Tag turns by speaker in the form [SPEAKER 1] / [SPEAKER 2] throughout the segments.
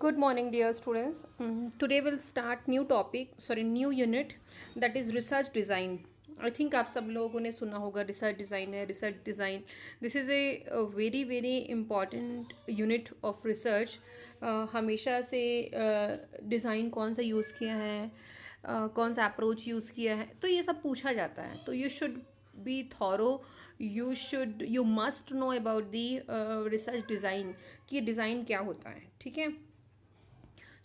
[SPEAKER 1] Good morning, dear students. Today we'll start new unit that is research design. I think आप सब लोगों ने सुना होगा research design है research design. This is a very important unit of research. हमेशा से डिज़ाइन कौन सा यूज़ किया है, कौन सा अप्रोच यूज़ किया है, तो ये सब पूछा जाता है. तो you should be thorough, you must know about the research design कि डिज़ाइन क्या होता है. ठीक है.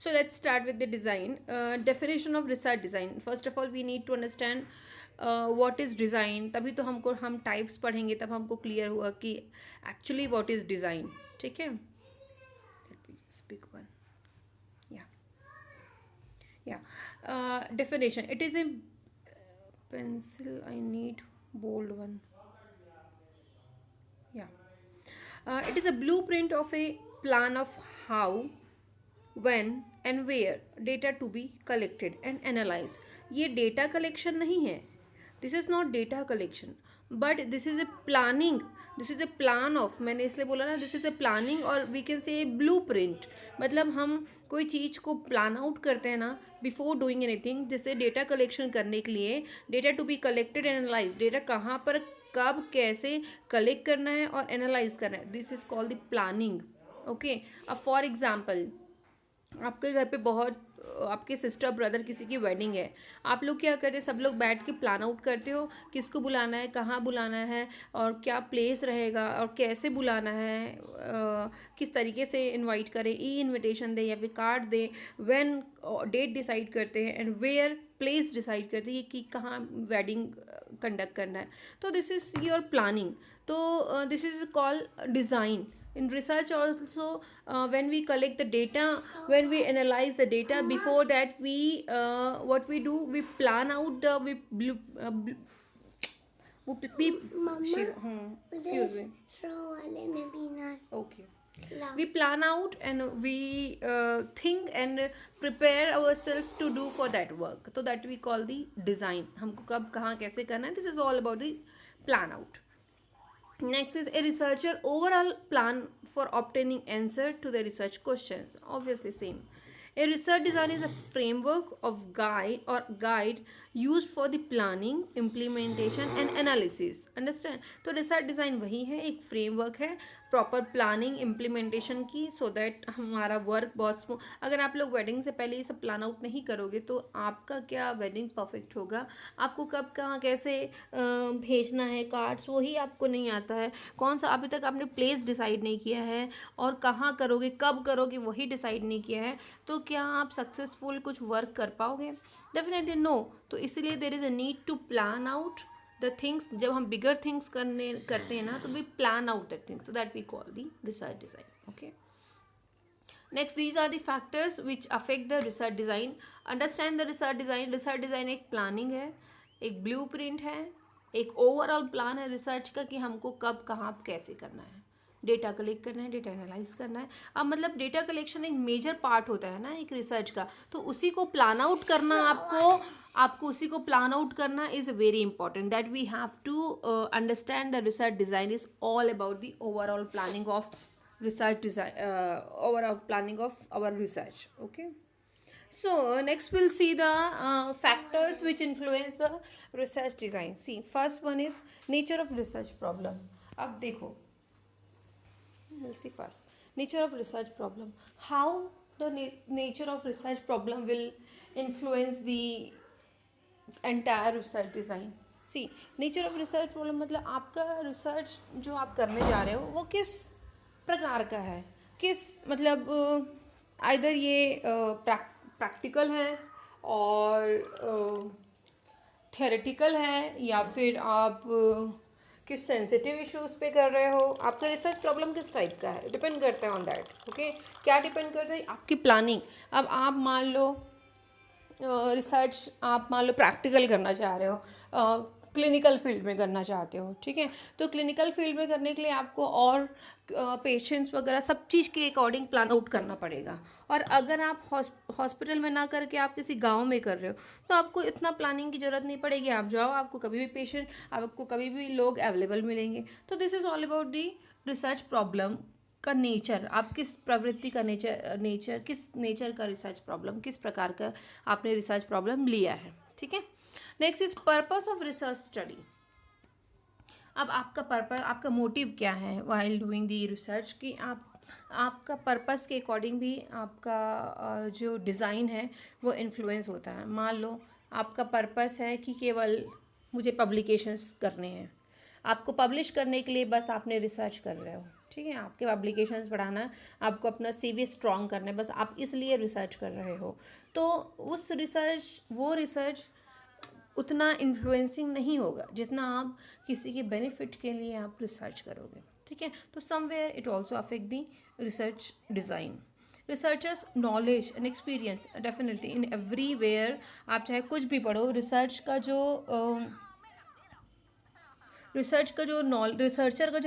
[SPEAKER 1] So let's start with the design. Definition of research design. First of all, we need to understand what is design. तभी तो हम types पढ़ेंगे, तब हमको clear हुआ कि actually what is design. ठीक है. Let me just pick one. Yeah. Yeah. Definition. It is a pencil. I need bold one. Yeah. It is a blueprint of a plan of how, when and where data to be collected and analyzed. ये data collection नहीं है. This is not data collection, but this is a planning. This is a plan of, मैंने इसलिए बोला ना, this is a planning और we can say blueprint. मतलब हम कोई चीज़ को प्लान आउट करते हैं ना बिफोर डूइंग एनीथिंग. जैसे डेटा कलेक्शन करने के लिए data to be collected and analyse, data कहाँ पर कब कैसे कलेक्ट करना है और एनालाइज करना है, this is called the planning. Okay. अब फॉर एग्जाम्पल, आपके घर पे बहुत आपके सिस्टर ब्रदर किसी की वेडिंग है, आप लोग क्या करते हैं, सब लोग बैठ के प्लान आउट करते हो किसको बुलाना है, कहाँ बुलाना है और क्या प्लेस रहेगा और कैसे बुलाना है, किस तरीके से इनवाइट करें, ई इनविटेशन दें या फिर कार्ड दें, व्हेन डेट डिसाइड करते हैं एंड वेयर प्लेस डिसाइड करते हैं कि कहाँ वेडिंग कंडक्ट करना है. तो दिस इज़ योर प्लानिंग. तो this is called design. In research also, when we collect the data, when we analyze the data, before that we what we do, we plan out the we
[SPEAKER 2] Mama,
[SPEAKER 1] excuse me.
[SPEAKER 2] maybe not.
[SPEAKER 1] Okay. We plan out and we think and prepare ourselves to do for that work. So that we call the design. हमको कब कहाँ कैसे करना है. This is all about the plan out. Next is a researcher overall plan for obtaining answer to the research questions. Obviously same. A research design is a framework of guide used for the planning, implementation and analysis. Understand? तो research design वही है, एक framework है proper planning implementation की, so that हमारा work बहुत smooth. अगर आप लोग वेडिंग से पहले ये सब प्लान आउट नहीं करोगे तो आपका क्या वेडिंग परफेक्ट होगा. आपको कब कहाँ कैसे भेजना है कार्ड्स, वही आपको नहीं आता है. कौन सा अभी तक आपने प्लेस डिसाइड नहीं किया है और कहाँ करोगे कब करोगे वही डिसाइड नहीं किया है, तो क्या आप सक्सेसफुल कुछ वर्क कर पाओगे? Definitely no. तो इसीलिए there is a need to plan out the things. जब हम bigger things करते हैं ना, तो we plan out that things, so that we call the research design. Okay. Next, these are the factors which affect the research design. Understand the research design. research design एक planning है, एक blueprint है, एक overall plan है research का कि हमको कब कहाँ कैसे करना है, डेटा कलेक्ट करना है, डेटा एनालाइज करना है. अब मतलब डेटा कलेक्शन एक मेजर पार्ट होता है ना एक रिसर्च का, तो उसी को प्लान आउट करना आपको उसी को प्लान आउट करना is very important. That we have to understand the research design is all about the overall planning of research design, overall planning of our research. Okay. So next we'll see the factors which influence the research design. See, first one is nature of research problem. अब देखो, we'll see first nature of research problem. How the nature of research problem will influence the entire research design. See, nature of research problem मतलब आपका research जो आप करने जा रहे हो वो किस प्रकार का है, किस मतलब आइदर ये प्रैक्टिकल है और थ्योरेटिकल है या फिर आप किस सेंसिटिव इश्यूज़ पे कर रहे हो. आपका रिसर्च प्रॉब्लम किस टाइप का है, डिपेंड करता है ऑन दैट. ओके. क्या डिपेंड करता है? आपकी प्लानिंग. अब आप मान लो रिसर्च आप मान लो प्रैक्टिकल करना चाह रहे हो, क्लिनिकल फील्ड में करना चाहते हो. ठीक है. तो क्लिनिकल फील्ड में करने के लिए आपको और पेशेंट्स वगैरह सब चीज़ के अकॉर्डिंग प्लान आउट करना पड़ेगा. और अगर आप हॉस्पिटल में ना करके आप किसी गांव में कर रहे हो तो आपको इतना प्लानिंग की ज़रूरत नहीं पड़ेगी. आप जाओ, आपको कभी भी पेशेंट, आपको कभी भी लोग अवेलेबल मिलेंगे. तो this is all about the research problem का नेचर, आप किस प्रवृत्ति का नेचर किस नेचर का रिसर्च प्रॉब्लम, किस प्रकार का आपने रिसर्च प्रॉब्लम लिया है, ठीक है। Next is purpose of research study. अब आपका पर्पस, आपका मोटिव क्या है वाइल डूइंग दी रिसर्च, कि आपका पर्पस के अकॉर्डिंग भी आपका जो डिज़ाइन है वो इन्फ्लुएंस होता है। मान लो आपका पर्पस है कि केवल मुझे पब्लिकेशंस करने हैं, आपको पब्लिश करने के लिए बस आपने रिसर्च कर रहे हो, ठीक है, आपके पब्लिकेशंस बढ़ाना है, आपको अपना CV स्ट्रॉन्ग करना है, बस आप इसलिए रिसर्च कर रहे हो, तो उस वो रिसर्च उतना इन्फ्लुएंसिंग नहीं होगा जितना आप किसी के बेनिफिट के लिए आप रिसर्च करोगे, ठीक है। तो somewhere it also affect the research design. Researchers knowledge and experience definitely in everywhere, आप चाहे कुछ भी पढ़ो, रिसर्चर का जो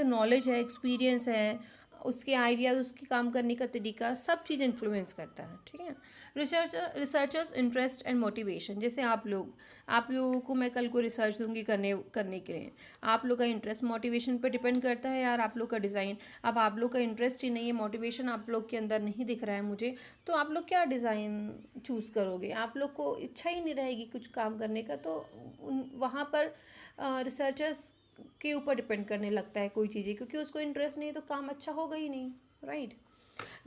[SPEAKER 1] नॉलेज है, एक्सपीरियंस है, उसके आइडियाज, उसके काम करने का तरीका, सब चीज़ इन्फ्लुएंस करता है, ठीक है। रिसर्चर्स इंटरेस्ट एंड मोटिवेशन, जैसे आप लोगों को मैं कल को रिसर्च दूंगी करने के लिए, आप लोग का इंटरेस्ट मोटिवेशन पे डिपेंड करता है यार, आप लोग का डिज़ाइन। अब आप लोग का इंटरेस्ट ही नहीं है, मोटिवेशन आप लोग के अंदर नहीं दिख रहा है मुझे, तो आप लोग क्या डिज़ाइन चूज़ करोगे? आप लोग को इच्छा ही नहीं रहेगी कुछ काम करने का, तो वहाँ पर रिसर्चर्स के ऊपर डिपेंड करने लगता है कोई चीज़ें, क्योंकि उसको इंटरेस्ट नहीं तो काम अच्छा होगा ही नहीं, right.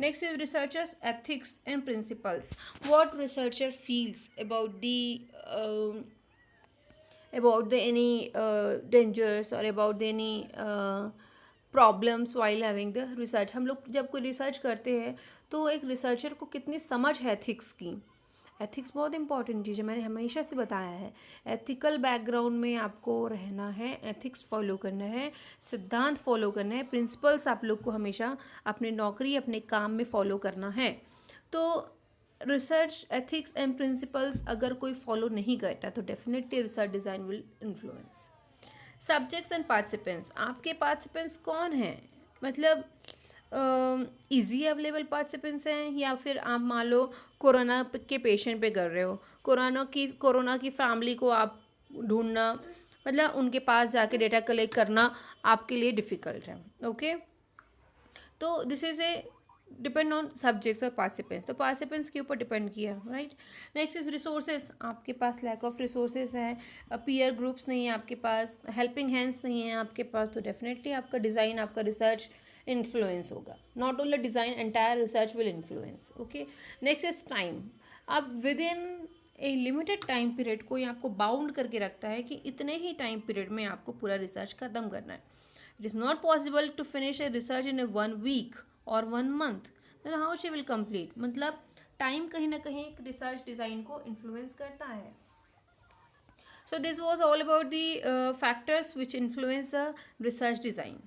[SPEAKER 1] Next is researchers ethics and principles, what researcher feels about the any dangers और about the any problems while having the research. हम लोग जब कोई रिसर्च करते हैं तो एक रिसर्चर को कितनी समझ है एथिक्स की। एथिक्स बहुत इंपॉर्टेंट चीज़ है, मैंने हमेशा से बताया है, एथिकल बैकग्राउंड में आपको रहना है, एथिक्स फॉलो करना है, सिद्धांत फॉलो करना है, प्रिंसिपल्स आप लोग को हमेशा अपनी नौकरी, अपने काम में फॉलो करना है। तो रिसर्च एथिक्स एंड प्रिंसिपल्स अगर कोई फॉलो नहीं करता तो definitely research design will influence. Subjects and participants, आपके पार्टिसिपेंट्स कौन हैं, मतलब ईजी अवेलेबल पार्टिसिपेंट्स हैं, या फिर आप मान लो कोरोना के पेशेंट पे कर रहे हो, कोरोना की फैमिली को आप ढूंढना, मतलब उनके पास जाके डेटा कलेक्ट करना आपके लिए डिफ़िकल्ट है, ओके। तो this is a depend on subjects और पार्टिसिपेंट्स, तो पार्टिसिपेंट्स के ऊपर डिपेंड किया, राइट। नेक्स्ट इज रिसोर्सेज, आपके पास लैक ऑफ रिसोर्सेज है, पीयर ग्रुप्स नहीं है आपके पास, हेल्पिंग हैंड्स नहीं है आपके पास, तो डेफिनेटली आपका डिज़ाइन, आपका रिसर्च इन्फ्लुएंस होगा। Not only design, entire research will influence, okay. Next is time, अब with in a limited time period कोई आपको बाउंड करके रखता है कि इतने ही टाइम पीरियड में आपको पूरा रिसर्च खत्म करना है। It is not possible to finish a research in a 1 week और 1 month, then how she will complete. मतलब टाइम कहीं ना कहीं एक रिसर्च डिज़ाइन को इन्फ्लुएंस करता है। So this was all about the factors which influence the research design.